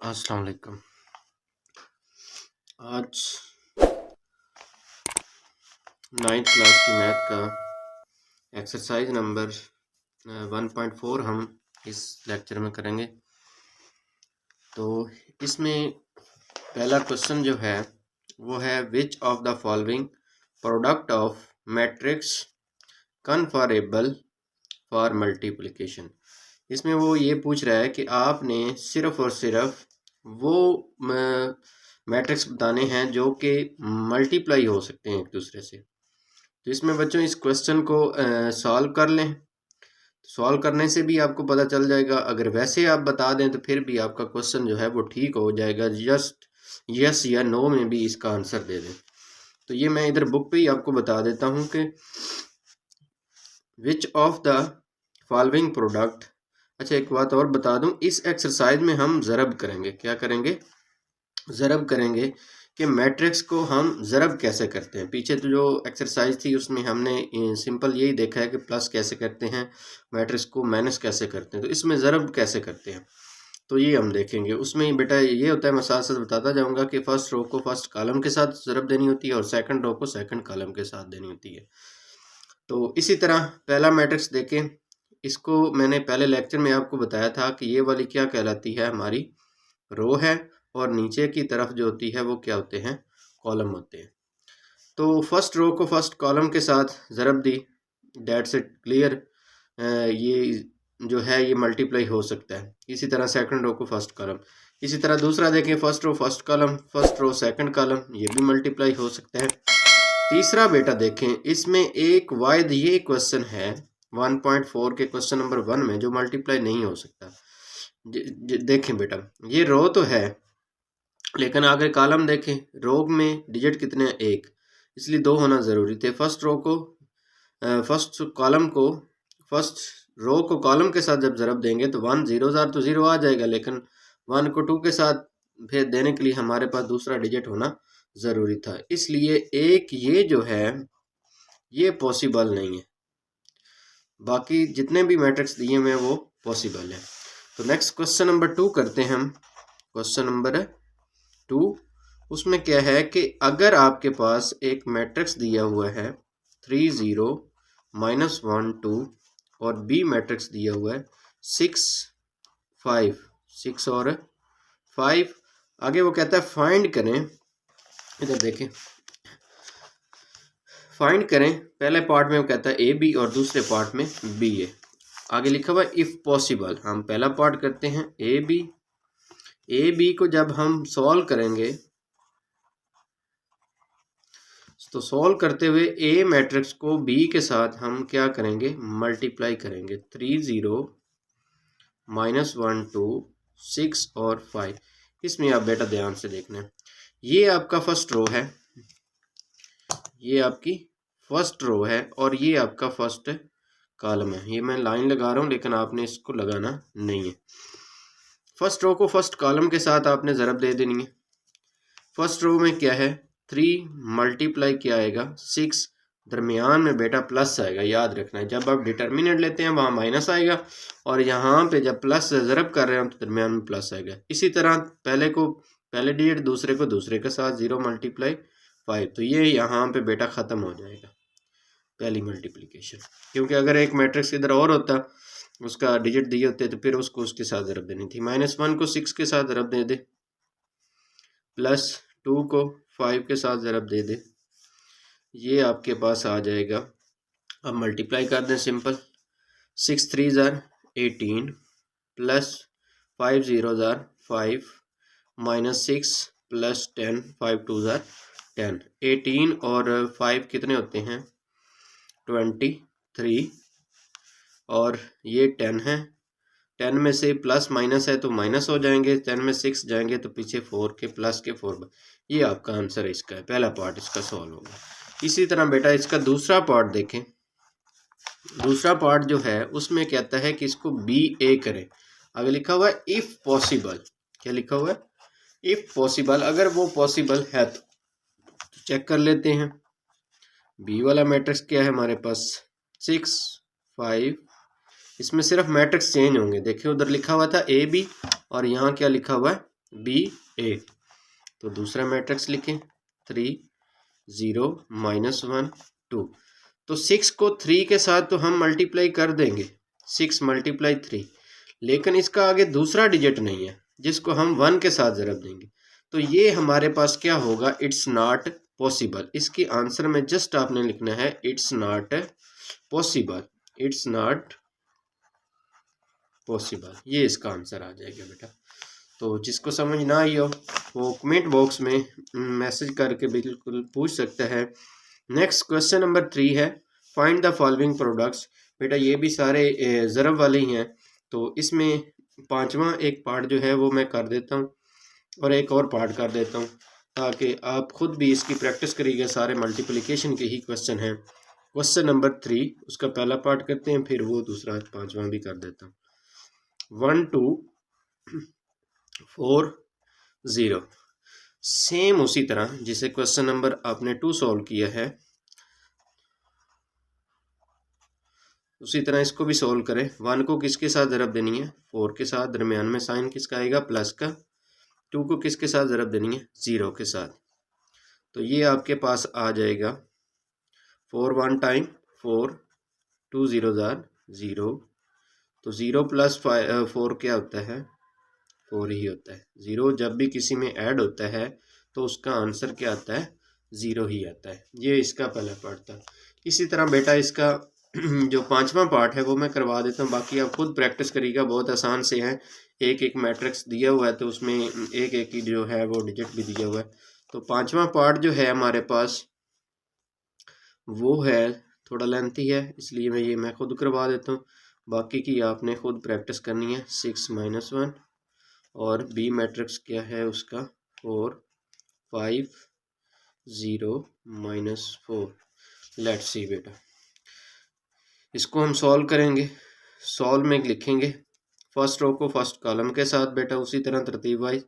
अस्सलाम वालेकुम। आज 9th क्लास की मैथ का एक्सरसाइज नंबर 1.4 हम इस लेक्चर में करेंगे। तो इसमें पहला क्वेश्चन जो है वो है which of the following product of matrix conformable for multiplication. इसमें वो ये पूछ रहा है कि आपने सिर्फ और सिर्फ वो मैट्रिक्स बताने हैं जो कि मल्टीप्लाई हो सकते हैं एक दूसरे से। तो इसमें बच्चों इस क्वेश्चन को सॉल्व कर लें। सॉल्व करने से भी आपको पता चल जाएगा, अगर वैसे आप बता दें तो फिर भी आपका क्वेश्चन जो है वो ठीक हो जाएगा। जस्ट यस या नो में भी इसका आंसर दे दें। तो ये मैं इधर बुक पे ही आपको बता देता हूँ कि विच ऑफ द फॉलोइंग प्रोडक्ट। अच्छा, एक बात और बता दूं, इस एक्सरसाइज में हम ज़रब करेंगे। क्या करेंगे? ज़रब करेंगे कि मैट्रिक्स को हम ज़रब कैसे करते हैं। पीछे तो जो एक्सरसाइज थी उसमें हमने सिंपल यही देखा है कि प्लस कैसे करते हैं, मैट्रिक्स को माइनस कैसे करते हैं। तो इसमें ज़रब कैसे करते हैं तो ये हम देखेंगे। उसमें बेटा ये होता है, मैं साथ साथ बताता जाऊँगा कि फर्स्ट रो को फर्स्ट कॉलम के साथ ज़रब देनी होती है और सेकंड रो को सेकंड कॉलम के साथ देनी होती है। तो इसी तरह पहला मैट्रिक्स देखें। इसको मैंने पहले लेक्चर में आपको बताया था कि ये वाली क्या कहलाती है, हमारी रो है, और नीचे की तरफ जो होती है वो क्या होते हैं, कॉलम होते हैं। तो फर्स्ट रो को फर्स्ट कॉलम के साथ ज़रब दी, डेट्स इट क्लियर। ये जो है ये मल्टीप्लाई हो सकता है। इसी तरह सेकंड रो को फर्स्ट कॉलम, इसी तरह दूसरा देखें, first row first column, first row second column, ये भी मल्टीप्लाई हो सकता है। तीसरा बेटा देखें, इसमें एक वायद ये क्वेश्चन है 1.4 के क्वेश्चन नंबर 1 में जो मल्टीप्लाई नहीं हो सकता। देखें बेटा, ये रो तो है लेकिन आगे कॉलम देखें, रो में डिजिट कितने हैं, एक, इसलिए 2 होना ज़रूरी थे। फर्स्ट रो को फर्स्ट कॉलम को फर्स्ट रो को कॉलम के साथ जब ज़रब देंगे तो 1 0 तो 0 आ जाएगा, लेकिन 1 को 2 के साथ फिर देने के लिए हमारे पास दूसरा डिजिट होना ज़रूरी था। इसलिए एक ये जो है ये पॉसिबल नहीं है, बाकी जितने भी मैट्रिक्स दिए हुए हैं वो पॉसिबल है। तो नेक्स्ट क्वेश्चन नंबर 2 करते हैं हम। क्वेश्चन नंबर 2, उसमें क्या है कि अगर आपके पास एक मैट्रिक्स दिया हुआ है 3 0 -1 2 और बी मैट्रिक्स दिया हुआ है 6 5 6 और 5, आगे वो कहता है फाइंड करें। इधर देखें, फाइंड करें। पहले पार्ट में वो कहता है ए बी और दूसरे पार्ट में बी ए। आगे लिखा हुआ है इफ़ पॉसिबल। हम पहला पार्ट करते हैं ए बी को जब हम सॉल्व करेंगे तो सॉल्व करते हुए ए मैट्रिक्स को बी के साथ हम क्या करेंगे, मल्टीप्लाई करेंगे। 3 0 -1 2 6 और 5। इसमें आप बेटा ध्यान से देखना, ये आपका फर्स्ट रो है, ये आपकी फर्स्ट रो है और ये आपका फर्स्ट कॉलम है। ये मैं लाइन लगा रहा हूँ लेकिन आपने इसको लगाना नहीं है। फर्स्ट रो को फर्स्ट कॉलम के साथ आपने ज़रब दे देनी है। फर्स्ट रो में क्या है, 3 मल्टीप्लाई क्या आएगा 6, दरमियान में बेटा प्लस आएगा। याद रखना है, जब आप डिटर्मिनेंट लेते हैं वहाँ माइनस आएगा और यहाँ पे जब प्लस ज़रब कर रहे हैं तो दरमियान में प्लस आएगा। इसी तरह पहले को पहले डिजिट, दूसरे को दूसरे के साथ 0 × 5, तो ये यहाँ पे बेटा ख़त्म हो जाएगा पहली मल्टीप्लिकेशन। क्योंकि अगर एक मैट्रिक्स इधर और होता, उसका डिजिट दिए होते, तो फिर उसको उसके साथ ज़रब देनी थी। -1 को 6 के साथ ज़रब दे दे, +2 को 5 के साथ ज़रब दे दे, ये आपके पास आ जाएगा। अब मल्टीप्लाई कर दें सिंपल, 6 3 18 +5 0 5 -6 +10 5 2 10। 18 और 5 कितने होते हैं, 23, और ये 10 है। 10 में से प्लस माइनस है तो माइनस हो जाएंगे, 10 में 6 जाएंगे तो पीछे 4 के प्लस के 4। ये आपका आंसर इसका है, पहला पार्ट इसका सॉल्व होगा। इसी तरह बेटा इसका दूसरा पार्ट देखें। दूसरा पार्ट जो है उसमें कहता है कि इसको बी ए करें। आगे लिखा हुआ है इफ़ पॉसिबल। क्या लिखा हुआ है, इफ़ पॉसिबल। अगर वो पॉसिबल है तो चेक कर लेते हैं। बी वाला मैट्रिक्स क्या है हमारे पास, 6 5। इसमें सिर्फ मैट्रिक्स चेंज होंगे। देखिए उधर लिखा हुआ था ए बी और यहाँ क्या लिखा हुआ है बी 8। तो दूसरा मैट्रिक्स लिखें 3 0 -1 2। तो 6 को 3 के साथ तो हम मल्टीप्लाई कर देंगे, 6 × 3, लेकिन इसका आगे दूसरा डिजिट नहीं है जिसको हम 1 के साथ ज़रब देंगे। तो ये हमारे पास क्या होगा, इट्स नॉट पॉसिबल। इसकी आंसर में जस्ट आपने लिखना है it's not possible, it's not possible, ये इसका आंसर आ जाएगा बेटा। तो जिसको समझ ना आई हो वो कमेंट बॉक्स में मैसेज करके बिल्कुल पूछ सकता है। नेक्स्ट क्वेश्चन नंबर 3 है, फाइंड द फॉलोइंग प्रोडक्ट्स। बेटा ये भी सारे ज़रब वाले ही हैं, तो इसमें पांचवा एक पार्ट जो है वो मैं कर देता हूँ और एक और पार्ट कर देता हूँ ताकि आप खुद भी इसकी प्रैक्टिस करिएगा। सारे मल्टीप्लिकेशन के ही क्वेश्चन हैं। क्वेश्चन नंबर 3 उसका पहला पार्ट करते हैं, फिर वो दूसरा पांचवा भी कर देता हूँ। 1 2 4 0, सेम उसी तरह जिसे क्वेश्चन नंबर आपने 2 सॉल्व किया है उसी तरह इसको भी सॉल्व करें। 1 को किसके साथ ज़रब देनी है, 4 के साथ, दरमियान में साइन किसका आएगा, प्लस का। 2 को किसके साथ ज़रब देनी है, 0 के साथ। तो ये आपके पास आ जाएगा 4 1 टाइम 4, 2 0 0। तो 0 + 4 क्या होता है, 4 ही होता है। 0 जब भी किसी में ऐड होता है तो उसका आंसर क्या आता है, 0 ही आता है। ये इसका पहला पार्ट था। इसी तरह बेटा इसका जो पांचवा पार्ट है वो मैं करवा देता हूँ, बाकी आप खुद प्रैक्टिस करिएगा, बहुत आसान से है। एक एक मैट्रिक्स दिया हुआ है तो उसमें एक एक ही जो है वो डिजिट भी दिया हुआ है। तो पांचवा पार्ट जो है हमारे पास वो है थोड़ा लेंथी है, इसलिए मैं खुद करवा देता हूँ। बाकी की आपने खुद प्रैक्टिस करनी है। 6 -1 और बी मैट्रिक्स क्या है उसका 4 5 0 -4। लेट्स सी बेटा, इसको हम सॉल्व करेंगे। सॉल्व में लिखेंगे फर्स्ट रो को फर्स्ट कॉलम के साथ बेटा, उसी तरह तरतीब वाइज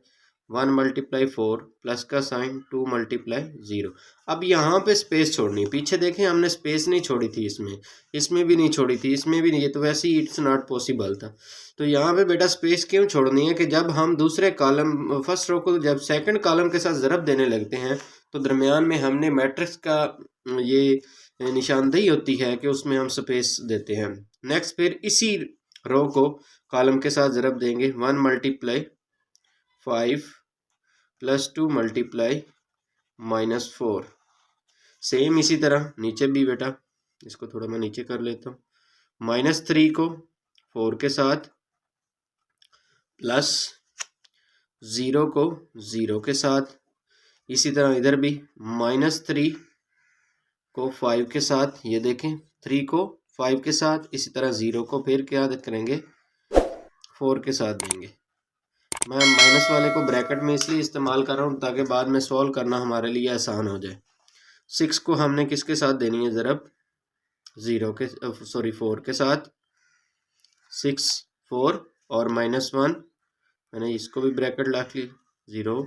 1 × 4 प्लस का साइन 2 × 0। अब यहाँ पे स्पेस छोड़नी है, पीछे देखें हमने स्पेस नहीं छोड़ी थी, इसमें भी नहीं छोड़ी थी, इसमें भी नहीं, ये तो वैसे ही इट्स नॉट पॉसिबल था। तो यहाँ पे बेटा स्पेस क्यों छोड़नी है कि जब हम दूसरे कॉलम फर्स्ट रो को जब सेकंड कॉलम के साथ ज़रब देने लगते हैं तो दरमियान में हमने मैट्रिक्स का ये निशानदेही होती है कि उसमें हम स्पेस देते हैं। नेक्स्ट फिर इसी रो को कॉलम के साथ ज़रब देंगे 1 × 5 + 2 × -4। सेम इसी तरह नीचे भी बेटा, इसको थोड़ा मैं नीचे कर लेता हूँ। -3 को 4 के साथ, प्लस 0 को 0 के साथ। इसी तरह इधर भी -3 को 5 के साथ, ये देखें 3 को 5 के साथ। इसी तरह 0 को फिर क्या करेंगे, 4 के साथ देंगे। मैं माइनस वाले को ब्रैकेट में इसलिए इस्तेमाल कर रहा हूँ ताकि बाद में सॉल्व करना हमारे लिए आसान हो जाए। 6 को हमने किसके साथ देनी है ज़रब, 4 के साथ। 6 4 और -1, मैंने इसको भी ब्रैकेट रख ली 0।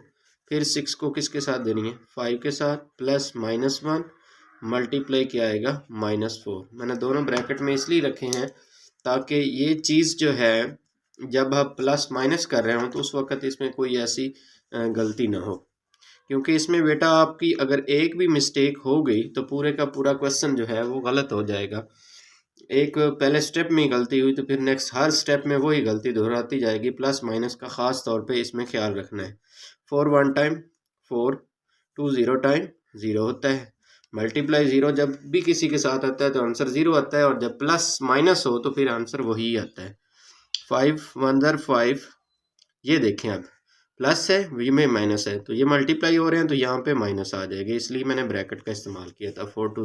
फिर 6 को किसके साथ देनी है, 5 के साथ, प्लस -1 मल्टीप्लाई क्या आएगा, -4। मैंने दोनों ब्रैकेट में इसलिए रखे हैं ताकि ये चीज़ जो है जब आप प्लस माइनस कर रहे हो तो उस वक्त इसमें कोई ऐसी गलती ना हो, क्योंकि इसमें बेटा आपकी अगर एक भी मिस्टेक हो गई तो पूरे का पूरा क्वेश्चन जो है वो गलत हो जाएगा। एक पहले स्टेप में गलती हुई तो फिर नेक्स्ट हर स्टेप में वही गलती दोहराती जाएगी। प्लस माइनस का ख़ास तौर पे इसमें ख्याल रखना है। 4 1 टाइम 4, 2 0 टाइम 0 होता है। मल्टीप्लाई 0 जब भी किसी के साथ आता है तो आंसर 0 आता है, और जब प्लस माइनस हो तो फिर आंसर वही आता है। 5 1 5, ये देखें अब प्लस है, ये में माइनस है, तो ये मल्टीप्लाई हो रहे हैं तो यहाँ पे माइनस आ जाएगा, इसलिए मैंने ब्रैकेट का इस्तेमाल किया था। 4 2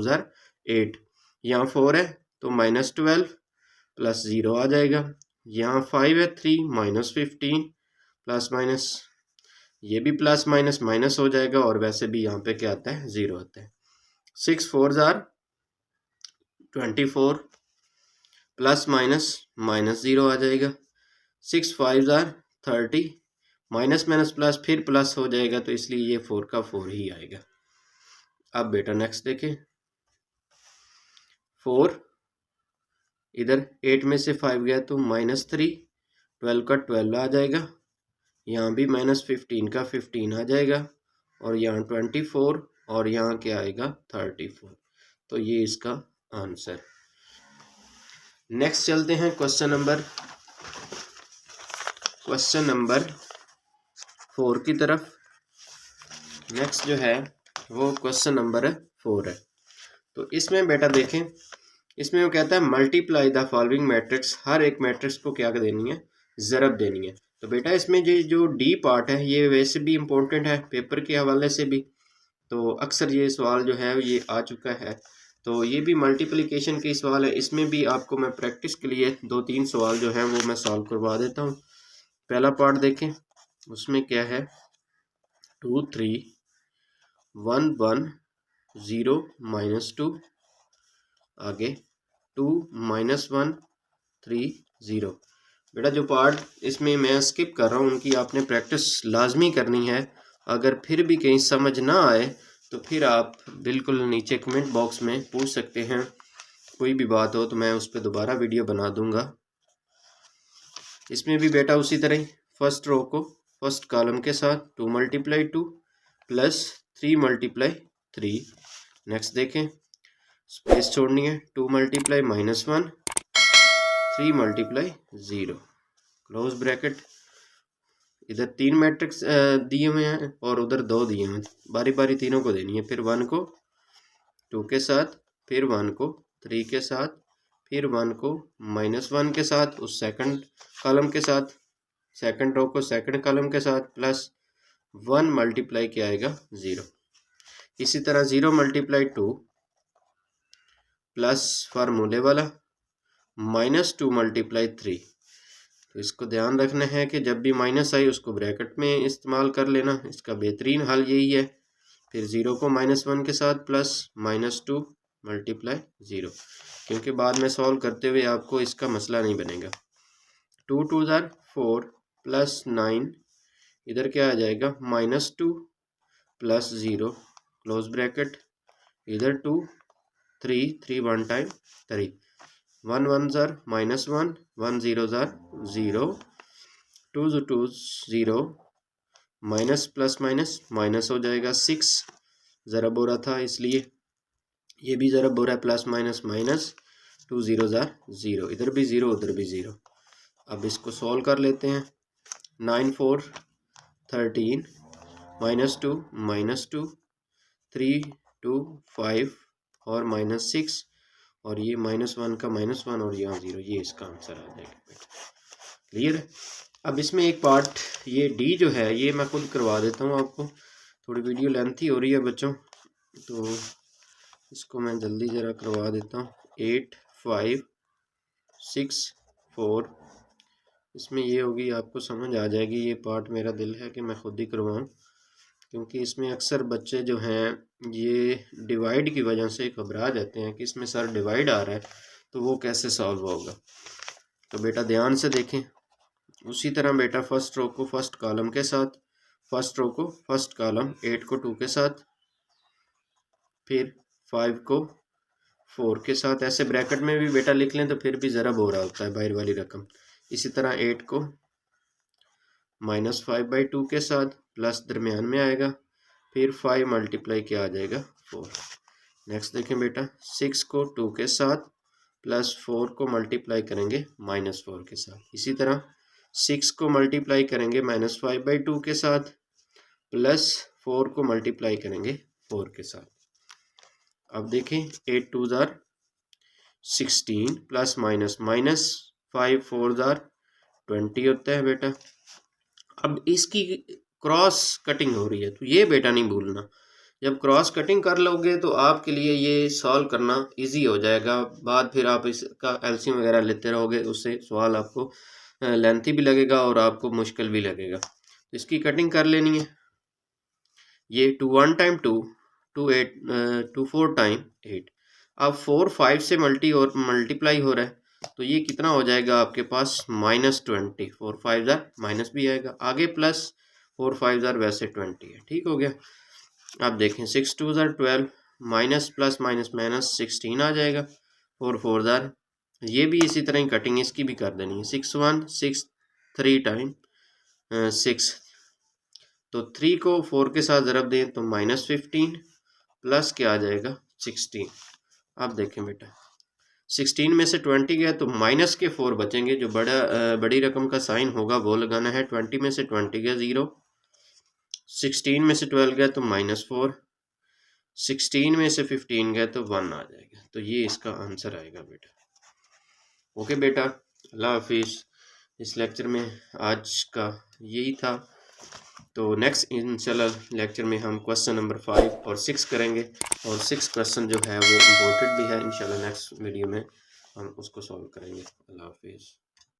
8, यहाँ 4 है तो -12 प्लस 0 आ जाएगा। यहाँ 5 है 3 -15 प्लस माइनस, ये भी प्लस माइनस माइनस हो जाएगा, और वैसे भी यहाँ पे क्या आता है, 0 आता है। 6 4 24 प्लस माइनस -0 आ जाएगा। 6 5 30, माइनस माइनस प्लस फिर प्लस हो जाएगा, तो इसलिए ये 4 का 4 ही आएगा। अब बेटा नेक्स्ट देखें, 4 इधर 8 में से 5 गया तो -3, 12 का 12 आ जाएगा। यहाँ भी -15 का 15 आ जाएगा और यहाँ 24 और यहाँ क्या आएगा 34। तो ये इसका आंसर। नेक्स्ट चलते हैं क्वेश्चन नंबर 4 की तरफ। नेक्स्ट जो है वो क्वेश्चन नंबर 4 है। तो इसमें बेटा देखें, इसमें वो कहता है मल्टीप्लाई द फॉलोइंग मैट्रिक्स। हर एक मैट्रिक्स को क्या देनी है, ज़रब देनी है। तो बेटा इसमें जो डी पार्ट है ये वैसे भी इम्पोर्टेंट है पेपर के हवाले से भी, तो अक्सर ये सवाल जो है ये आ चुका है। तो ये भी मल्टीप्लिकेशन के सवाल है, इसमें भी आपको मैं प्रैक्टिस के लिए 2-3 सवाल जो है वो मैं सॉल्व करवा देता हूँ। पहला पार्ट देखें, उसमें क्या है 2 3 1 1 0 -2, आगे 2 -1 3 0। बेटा जो पार्ट इसमें मैं स्किप कर रहा हूँ उनकी आपने प्रैक्टिस लाजमी करनी है। अगर फिर भी कहीं समझ ना आए तो फिर आप बिल्कुल नीचे कमेंट बॉक्स में पूछ सकते हैं, कोई भी बात हो तो मैं उस पर दोबारा वीडियो बना दूंगा। इसमें भी बेटा उसी तरह ही फर्स्ट रो को फर्स्ट कॉलम के साथ 2 × 2 प्लस 3 × 3। नेक्स्ट देखें, स्पेस छोड़नी है, 2 × -1 3 × 0 क्लोज ब्रैकेट। इधर 3 मैट्रिक्स दिए हुए हैं और उधर 2 दिए हुए हैं, बारी बारी तीनों को देनी है। फिर 1 को 2 के साथ, फिर 1 को 3 के साथ, फिर 1 को -1 के साथ उस सेकंड कॉलम के साथ, सेकंड रो को सेकंड कॉलम के साथ, प्लस 1 मल्टीप्लाई क्या आएगा 0। इसी तरह 0 × 2 प्लस फार्मूले वाला -2 × 3। तो इसको ध्यान रखना है कि जब भी माइनस आई उसको ब्रैकेट में इस्तेमाल कर लेना, इसका बेहतरीन हल यही है। फिर 0 को -1 के साथ प्लस -2 × 0, क्योंकि बाद में सॉल्व करते हुए आपको इसका मसला नहीं बनेगा। 2 2 4 प्लस 9, इधर क्या आ जाएगा -2 प्लस 0 क्लोज ब्रैकेट, इधर 2 3 3 1 टाइम 3, 1 1 -1 1 0 0, 2 2 0, माइनस प्लस माइनस हो जाएगा 6, ज़रब हो रहा था इसलिए ये भी ज़रब हो रहा है, प्लस माइनस 2 0 0, इधर भी 0 उधर भी 0। अब इसको सॉल्व कर लेते हैं। 9 4 13 -2 3 2 5 और -6 और ये -1 का -1 और यहाँ 0, ये इसका आंसर आ जाएगा। क्लियर है। अब इसमें एक पार्ट ये डी जो है ये मैं खुद करवा देता हूँ आपको, थोड़ी वीडियो लेंथी हो रही है बच्चों, तो इसको मैं जल्दी ज़रा करवा देता हूँ। 8 5 6 4, इसमें ये होगी, आपको समझ आ जाएगी। ये पार्ट मेरा दिल है कि मैं खुद ही करवाऊँ, क्योंकि इसमें अक्सर बच्चे जो हैं ये डिवाइड की वजह से घबरा जाते हैं कि इसमें सर डिवाइड आ रहा है तो वो कैसे सॉल्व होगा। तो बेटा ध्यान से देखें, उसी तरह बेटा फर्स्ट रो को फर्स्ट कॉलम के साथ, फर्स्ट रो को फर्स्ट कॉलम, 8 को 2 के साथ, फिर 5 को 4 के साथ, ऐसे ब्रैकेट में भी बेटा लिख लें तो फिर भी ज़रब हो रहा होता है बाहर वाली रकम। इसी तरह 8 को -5/2 के साथ, प्लस दरमियान में आएगा, फिर 5 × क्या आ जाएगा 4। नेक्स्ट देखें बेटा, 6 को 2 के साथ, प्लस 4 को मल्टीप्लाई करेंगे -4 के साथ। इसी तरह 6 को मल्टीप्लाई करेंगे -5/2 के साथ, प्लस 4 को मल्टीप्लाई करेंगे 4 के साथ। अब देखें 8 2 16 प्लस -5 4 20 होता है बेटा। अब इसकी क्रॉस कटिंग हो रही है तो ये बेटा नहीं भूलना, जब क्रॉस कटिंग कर लोगे तो आपके लिए ये सॉल्व करना इजी हो जाएगा। बाद फिर आप इसका एलसीएम वगैरह लेते रहोगे, उससे सवाल आपको लेंथी भी लगेगा और आपको मुश्किल भी लगेगा। तो इसकी कटिंग कर लेनी है। ये 2 1 टाइम 2 2 8 2 4 टाइम 8। अब 4 5 से मल्टीप्लाई हो रहा है तो ये कितना हो जाएगा आपके पास -20। 4 5 माइनस भी आएगा, आगे प्लस 4 5 वैसे 20 है। ठीक हो गया। अब देखें 6 2 12, माइनस प्लस माइनस 16 आ जाएगा। 4 4 ये भी इसी तरह ही कटिंग इसकी भी कर देनी है। 6 1 6 3 टाइम 6, तो 3 को 4 के साथ ज़रब दें तो -15 प्लस क्या आ जाएगा 16। अब देखें बेटा 16 में से 20 गया तो माइनस के 4 बचेंगे, जो बड़ी रकम का साइन होगा वो लगाना है। 20 में से 20 गया 0, 16 में से 12 गया तो -4, 16 में से 15 गया तो 1 आ जाएगा। तो ये इसका आंसर आएगा बेटा। ओके बेटा, अल्लाह हाफिज़। इस लेक्चर में आज का यही था। तो नेक्स्ट इंशाल्लाह लेक्चर में हम क्वेश्चन नंबर 5 और 6 करेंगे, और 6 क्वेश्चन जो है वो इम्पोर्टेंट भी है। इंशाल्लाह नेक्स्ट वीडियो में हम उसको सॉल्व करेंगे। अल्लाह हाफिज़।